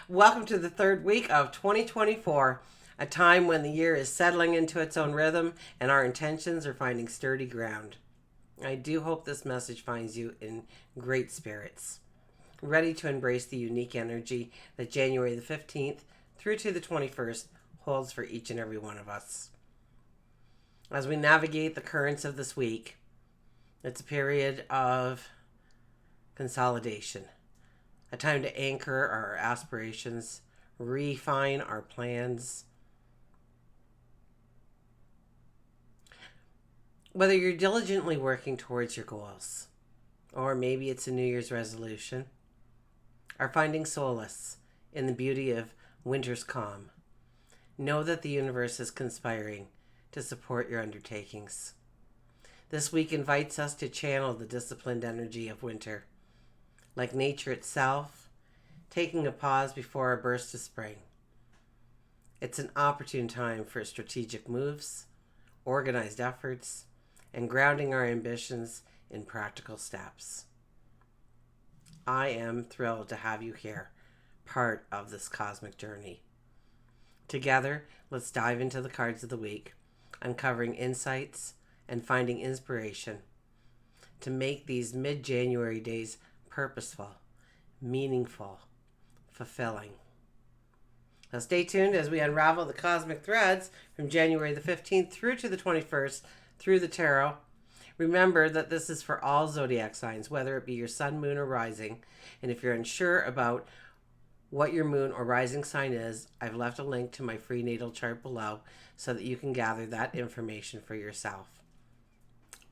Welcome to the third week of 2024, a time when the year is settling into its own rhythm and our intentions are finding sturdy ground. I do hope this message finds you in great spirits, ready to embrace the unique energy that January the 15th through to the 21st holds for each and every one of us. As we navigate the currents of this week, it's a period of consolidation. A time to anchor our aspirations, refine our plans. Whether you're diligently working towards your goals, or maybe it's a New Year's resolution, or finding solace in the beauty of winter's calm, know that the universe is conspiring to support your undertakings. This week invites us to channel the disciplined energy of winter. Like nature itself, taking a pause before a burst of spring. It's an opportune time for strategic moves, organized efforts, and grounding our ambitions in practical steps. I am thrilled to have you here, part of this cosmic journey. Together, let's dive into the cards of the week, uncovering insights and finding inspiration to make these mid-January days purposeful, meaningful, fulfilling. Now stay tuned as we unravel the cosmic threads from January the 15th through to the 21st through the tarot. Remember that this is for all zodiac signs, whether it be your sun, moon, or rising. And if you're unsure about what your moon or rising sign is, I've left a link to my free natal chart below so that you can gather that information for yourself.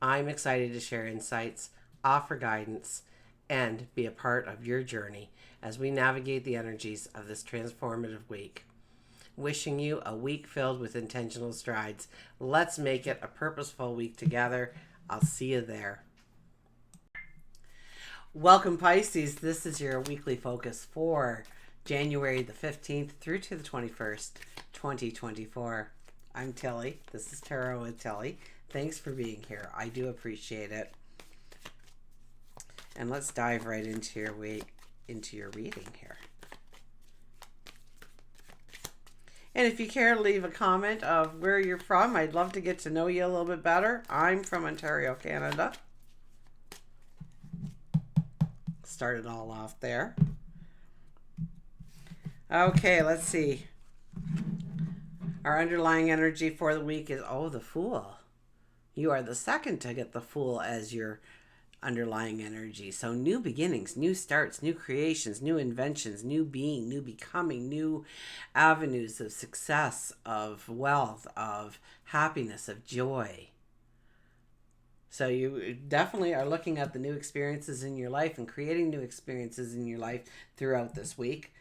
I'm excited to share insights, offer guidance, and be a part of your journey as we navigate the energies of this transformative week. Wishing you a week filled with intentional strides. Let's make it a purposeful week together. I'll see you there. Welcome, Pisces. This is your weekly focus for January the 15th through to the 21st, 2024. I'm Tilly. This is Tarot with Tilly. Thanks for being here. I do appreciate it. And let's dive right into your reading here. And if you care to leave a comment of where you're from, I'd love to get to know you a little bit better. I'm from Ontario, Canada. Start it all off there. Okay, let's see. Our underlying energy for the week is, the Fool. You are the second to get the Fool as your underlying energy. So new beginnings, new starts, new creations, new inventions, new being, new becoming, new avenues of success, of wealth, of happiness, of joy. So you definitely are looking at the new experiences in your life and creating new experiences in your life throughout this week.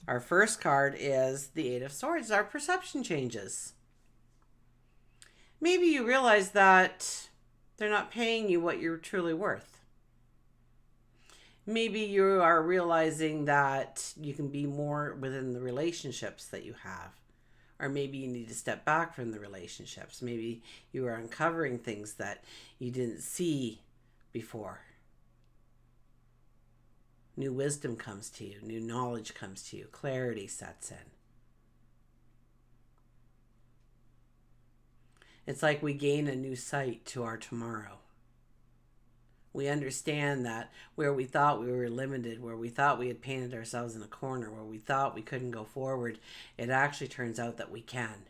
Our first card is the Eight of Swords. Our perception changes. Maybe you realize that they're not paying you what you're truly worth. Maybe you are realizing that you can be more within the relationships that you have. Or maybe you need to step back from the relationships. Maybe you are uncovering things that you didn't see before. New wisdom comes to you. New knowledge comes to you. Clarity sets in. It's like we gain a new sight to our tomorrow. We understand that where we thought we were limited, where we thought we had painted ourselves in a corner, where we thought we couldn't go forward, it actually turns out that we can.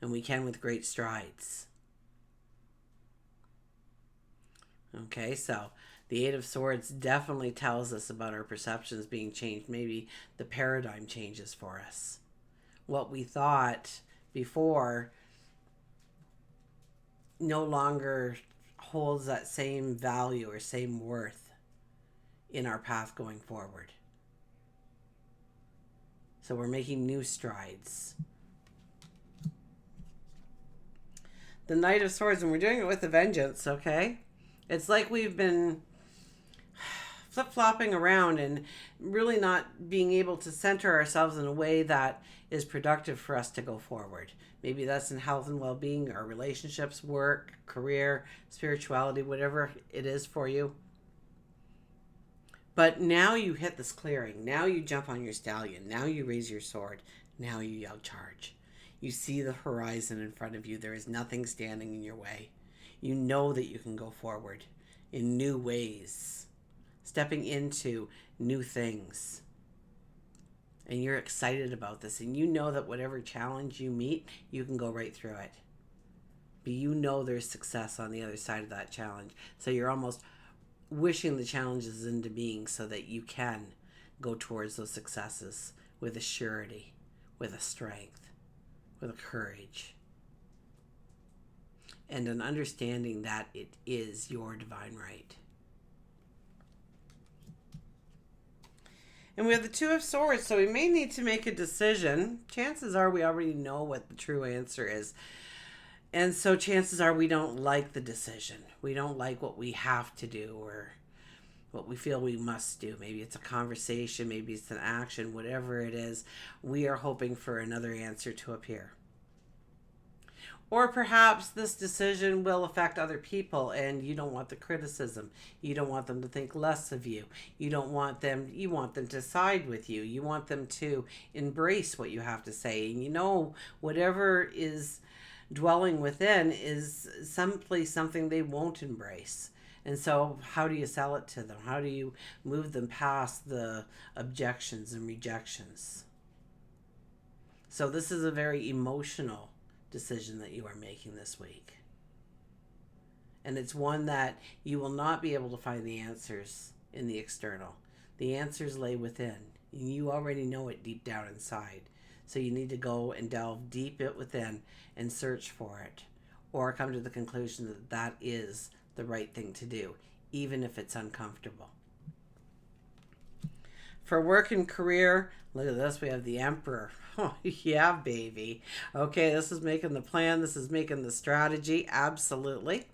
And we can with great strides. Okay, so the Eight of Swords definitely tells us about our perceptions being changed. Maybe the paradigm changes for us. What we thought before no longer holds that same value or same worth in our path going forward. So we're making new strides. The Knight of Swords, and we're doing it with a vengeance, okay? It's like we've been flip-flopping around and really not being able to center ourselves in a way that is productive for us to go forward. Maybe that's in health and well-being, our relationships, work, career, spirituality, whatever it is for you. But now you hit this clearing. Now you jump on your stallion. Now you raise your sword. Now you yell charge. You see the horizon in front of you. There is nothing standing in your way. You know that you can go forward in new ways, stepping into new things. And you're excited about this. And you know that whatever challenge you meet, you can go right through it. But you know there's success on the other side of that challenge. So you're almost wishing the challenges into being so that you can go towards those successes with a surety, with a strength, with a courage, and an understanding that it is your divine right. And we have the Two of Swords, so we may need to make a decision. Chances are we already know what the true answer is. And so chances are we don't like the decision. We don't like what we have to do or what we feel we must do. Maybe it's a conversation, maybe it's an action, whatever it is. We are hoping for another answer to appear. Or perhaps this decision will affect other people and you don't want the criticism. You don't want them to think less of you. You want them to side with you. You want them to embrace what you have to say. And you know, whatever is dwelling within is something they won't embrace. And so how do you sell it to them? How do you move them past the objections and rejections? So this is a very emotional decision that you are making this week. And it's one that you will not be able to find the answers in the external. The answers lay within. And you already know it deep down inside. So you need to go and delve deep within and search for it. Or come to the conclusion that that is the right thing to do, even if it's uncomfortable. For work and career, look at this, we have the Emperor. Oh, yeah, baby. Okay, this is making the plan. This is making the strategy. Absolutely.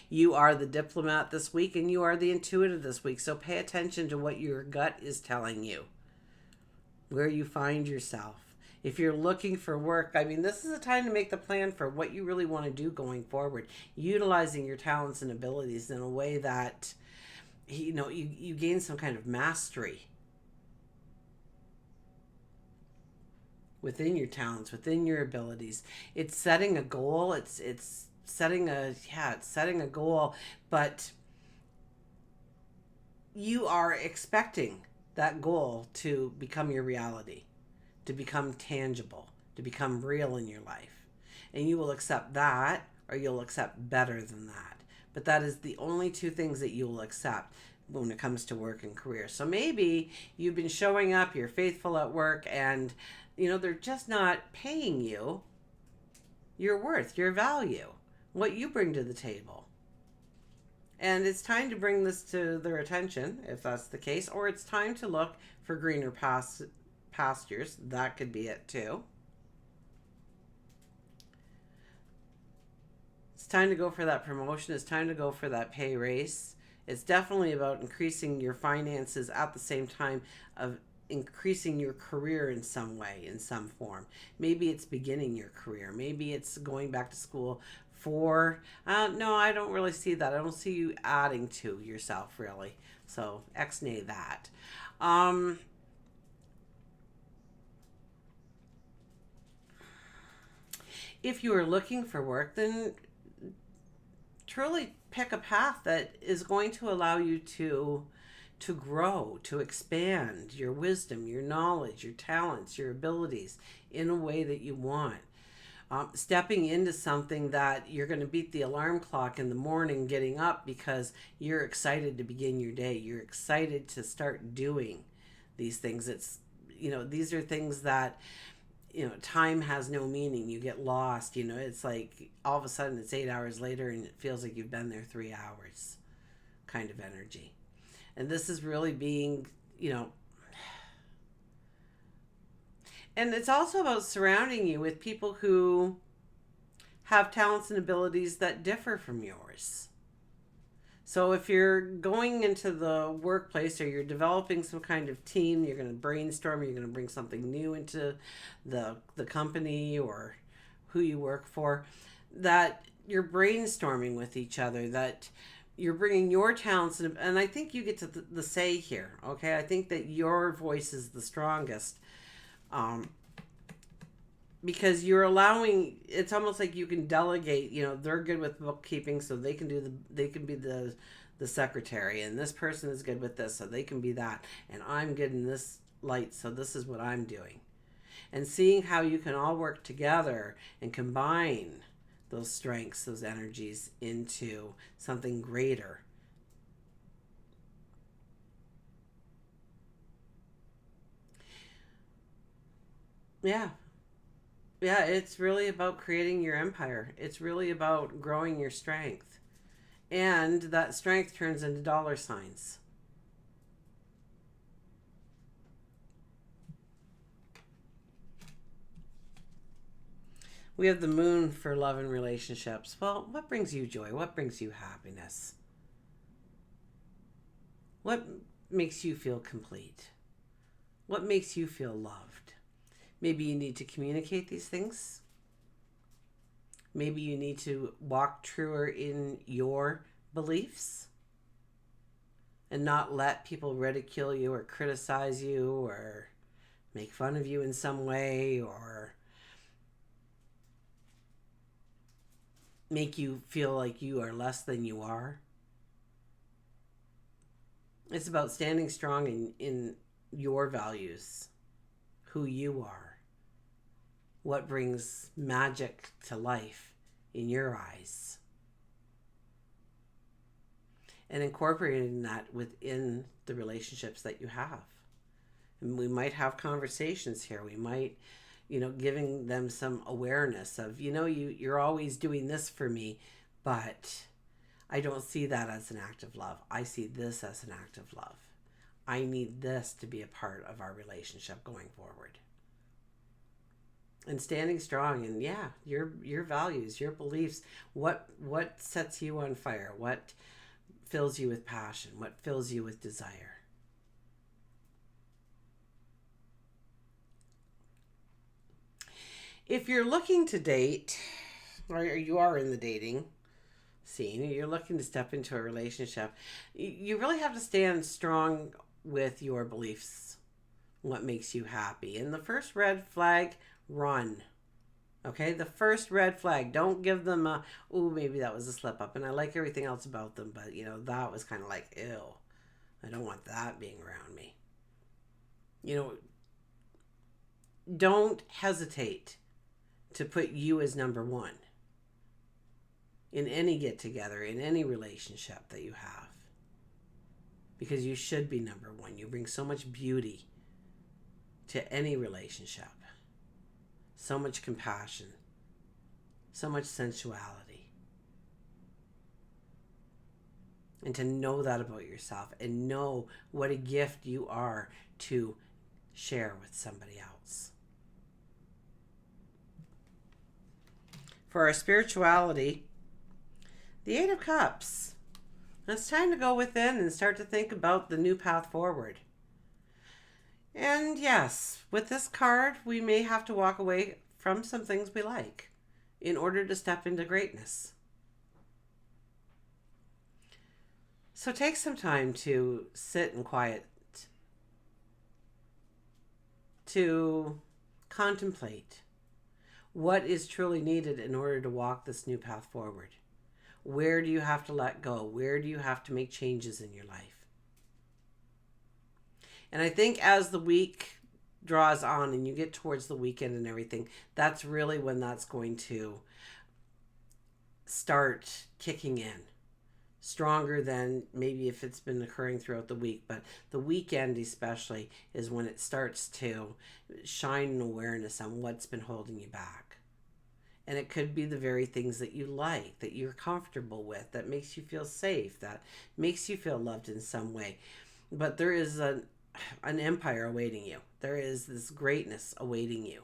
You are the diplomat this week and you are the intuitive this week. So pay attention to what your gut is telling you, where you find yourself. If you're looking for work, I mean, this is a time to make the plan for what you really want to do going forward, utilizing your talents and abilities in a way that, you gain some kind of mastery within your talents, within your abilities. It's setting a goal. It's setting a goal, but you are expecting that goal to become your reality, to become tangible, to become real in your life. And you will accept that, or you'll accept better than that. But that is the only two things that you will accept when it comes to work and career. So maybe you've been showing up, you're faithful at work, and they're just not paying you your worth, your value, what you bring to the table. And it's time to bring this to their attention, if that's the case, or it's time to look for greener pastures. That could be it too. It's time to go for that promotion. It's time to go for that pay raise. It's definitely about increasing your finances at the same time of increasing your career in some way, in some form. Maybe it's beginning your career. Maybe it's going back to school for, no, I don't really see that. I don't see you adding to yourself really. So ex-nay that. If you are looking for work, then truly pick a path that is going to allow you to grow, to expand your wisdom, your knowledge, your talents, your abilities in a way that you want. Stepping into something that you're going to beat the alarm clock in the morning getting up because you're excited to begin your day. You're excited to start doing these things. It's, these are things that, time has no meaning. You get lost, it's like all of a sudden it's 8 hours later and it feels like you've been there 3 hours kind of energy. And this is really being, and it's also about surrounding you with people who have talents and abilities that differ from yours. So if you're going into the workplace or you're developing some kind of team, you're going to brainstorm, you're going to bring something new into the company or who you work for, that you're brainstorming with each other, that you're bringing your talents, and I think you get to the say here, okay? I think that your voice is the strongest, um, because you're allowing. It's almost like you can delegate. You know, they're good with bookkeeping, so they can be the secretary, and this person is good with this, so they can be that, and I'm good in this light, so this is what I'm doing, and seeing how you can all work together and combine those strengths, those energies into something greater. Yeah. Yeah, it's really about creating your empire. It's really about growing your strength. And that strength turns into dollar signs. We have the moon for love and relationships. Well, what brings you joy? What brings you happiness? What makes you feel complete? What makes you feel loved? Maybe you need to communicate these things. Maybe you need to walk truer in your beliefs and not let people ridicule you or criticize you or make fun of you in some way or make you feel like you are less than you are. It's about standing strong in your values, who you are, what brings magic to life in your eyes, and incorporating that within the relationships that you have. And we might have conversations here. We might, giving them some awareness of, you're always doing this for me, but I don't see that as an act of love. I see this as an act of love. I need this to be a part of our relationship going forward. And standing strong in, your values, your beliefs, what sets you on fire, what fills you with passion, what fills you with desire. If you're looking to date, or you are in the dating scene, you're looking to step into a relationship, you really have to stand strong with your beliefs, what makes you happy. And the first red flag, run. Okay, the first red flag, don't give them a, ooh, maybe that was a slip up. And I like everything else about them, but that was kind of like, ew, I don't want that being around me. Don't hesitate to put you as number one in any get together, in any relationship that you have. Because you should be number one. You bring so much beauty to any relationship, so much compassion, so much sensuality. And to know that about yourself and know what a gift you are to share with somebody else. For our spirituality, the Eight of Cups. It's time to go within and start to think about the new path forward. And yes, with this card, we may have to walk away from some things we like in order to step into greatness. So take some time to sit in quiet, to contemplate what is truly needed in order to walk this new path forward. Where do you have to let go? Where do you have to make changes in your life? And I think as the week draws on and you get towards the weekend and everything, that's really when that's going to start kicking in. Stronger than maybe if it's been occurring throughout the week. But the weekend especially is when it starts to shine an awareness on what's been holding you back. And it could be the very things that you like, that you're comfortable with, that makes you feel safe, that makes you feel loved in some way. But there is an empire awaiting you. There is this greatness awaiting you.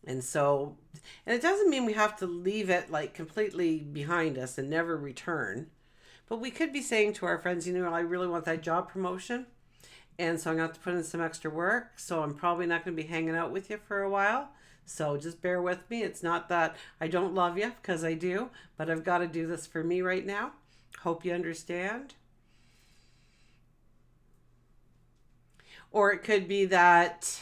And so, and it doesn't mean we have to leave it like completely behind us and never return. But we could be saying to our friends, I really want that job promotion. And so I'm going to have to put in some extra work. So I'm probably not going to be hanging out with you for a while. So just bear with me. It's not that I don't love you, because I do, but I've got to do this for me right now. Hope you understand. Or it could be that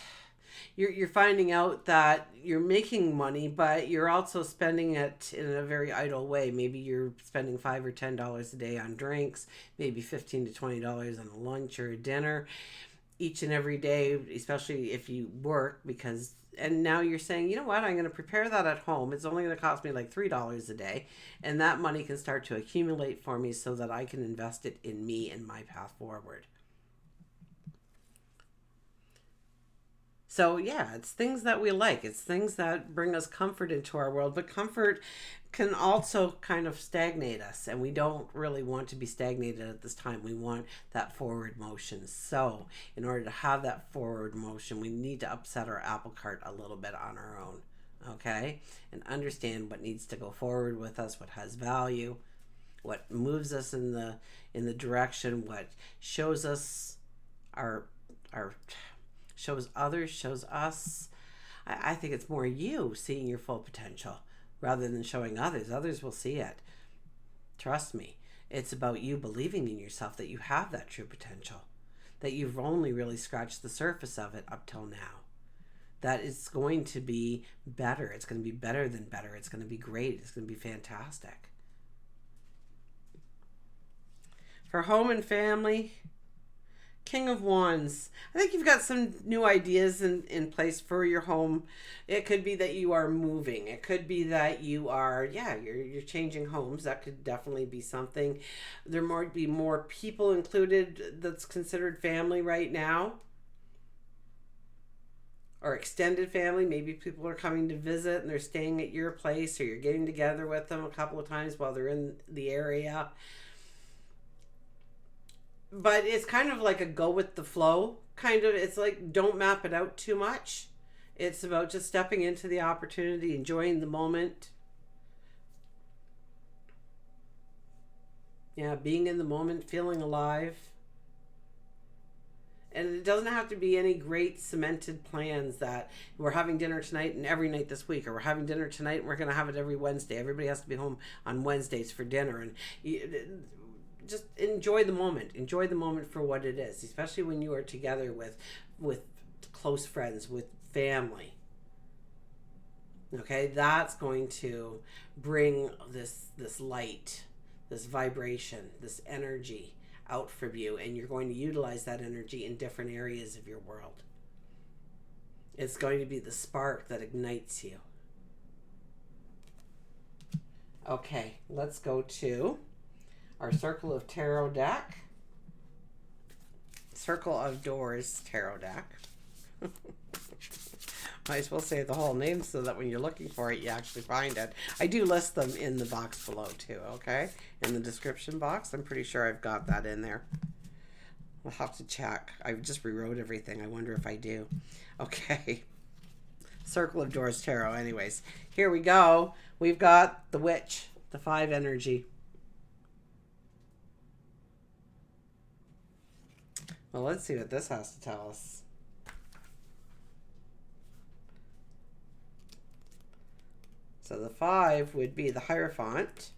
you're finding out that you're making money, but you're also spending it in a very idle way. Maybe you're spending $5 or $10 a day on drinks, maybe $15 to $20 on a lunch or a dinner each and every day, especially if you work, because and now you're saying, you know what, I'm going to prepare that at home. It's only going to cost me like $3 a day, and that money can start to accumulate for me so that I can invest it in me and my path forward. So, yeah, it's things that we like. It's things that bring us comfort into our world. But comfort can also kind of stagnate us. And we don't really want to be stagnated at this time. We want that forward motion. So, in order to have that forward motion, we need to upset our apple cart a little bit on our own. Okay? And understand what needs to go forward with us, what has value, what moves us in the direction, what shows us our shows others, shows us. I think it's more you seeing your full potential rather than showing others. Others will see it. Trust me. It's about you believing in yourself that you have that true potential, that you've only really scratched the surface of it up till now. That it's going to be better. It's going to be better than better. It's going to be great. It's going to be fantastic. For home and family, King of Wands. I think you've got some new ideas in place for your home. It could be that you are moving. It could be that you are, you're changing homes. That could definitely be something. There might be more people included that's considered family right now, or extended family. Maybe people are coming to visit and they're staying at your place, or you're getting together with them a couple of times while they're in the area. But it's kind of like a go with the flow kind of. It's like, don't map it out too much. It's about just stepping into the opportunity, enjoying the moment. Yeah, being in the moment, feeling alive. And it doesn't have to be any great cemented plans that we're having dinner tonight and every night this week, or we're having dinner tonight and we're going to have it every Wednesday. Everybody has to be home on Wednesdays for dinner. And just enjoy the moment. Enjoy the moment for what it is, especially when you are together with close friends, with family. Okay, that's going to bring this light, this vibration, this energy out from you, and you're going to utilize that energy in different areas of your world. It's going to be the spark that ignites you. Okay, let's go to our Circle of Tarot deck. Circle of Doors Tarot deck. Might as well say the whole name so that when you're looking for it, you actually find it. I do list them in the box below too, okay? In the description box. I'm pretty sure I've got that in there. We'll have to check. I just rewrote everything. I wonder if I do. Okay. Circle of Doors Tarot. Anyways, here we go. We've got the Witch, the 5 energy. Well, let's see what this has to tell us. So the 5 would be the Hierophant.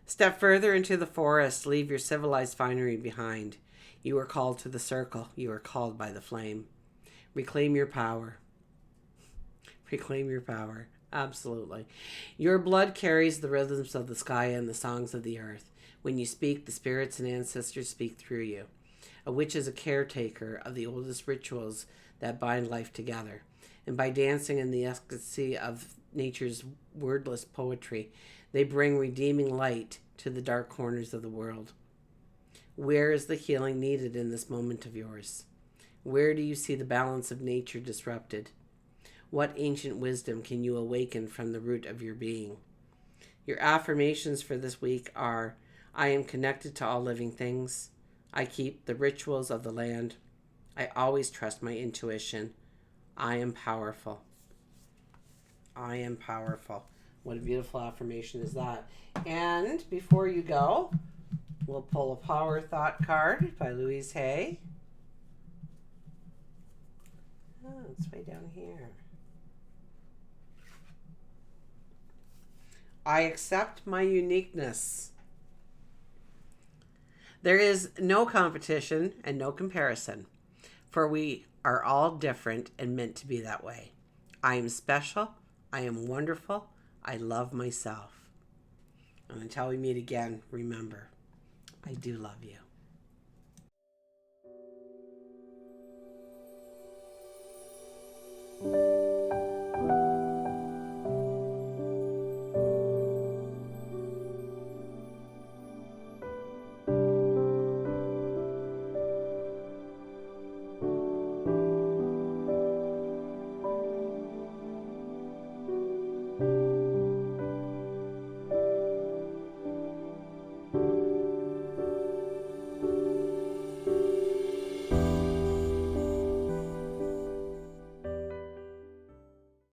Step further into the forest. Leave your civilized finery behind. You are called to the circle. You are called by the flame. Reclaim your power. Reclaim your power. Absolutely. Your blood carries the rhythms of the sky and the songs of the earth. When you speak, the spirits and ancestors speak through you. A witch is a caretaker of the oldest rituals that bind life together. And by dancing in the ecstasy of nature's wordless poetry, they bring redeeming light to the dark corners of the world. Where is the healing needed in this moment of yours? Where do you see the balance of nature disrupted? What ancient wisdom can you awaken from the root of your being? Your affirmations for this week are: I am connected to all living things. I keep the rituals of the land. I always trust my intuition. I am powerful. I am powerful. What a beautiful affirmation is that. And before you go, we'll pull a Power Thought card by Louise Hay. Oh, it's way down here. I accept my uniqueness. There is no competition and no comparison, for we are all different and meant to be that way. I am special. I am wonderful. I love myself. And until we meet again, remember, I do love you.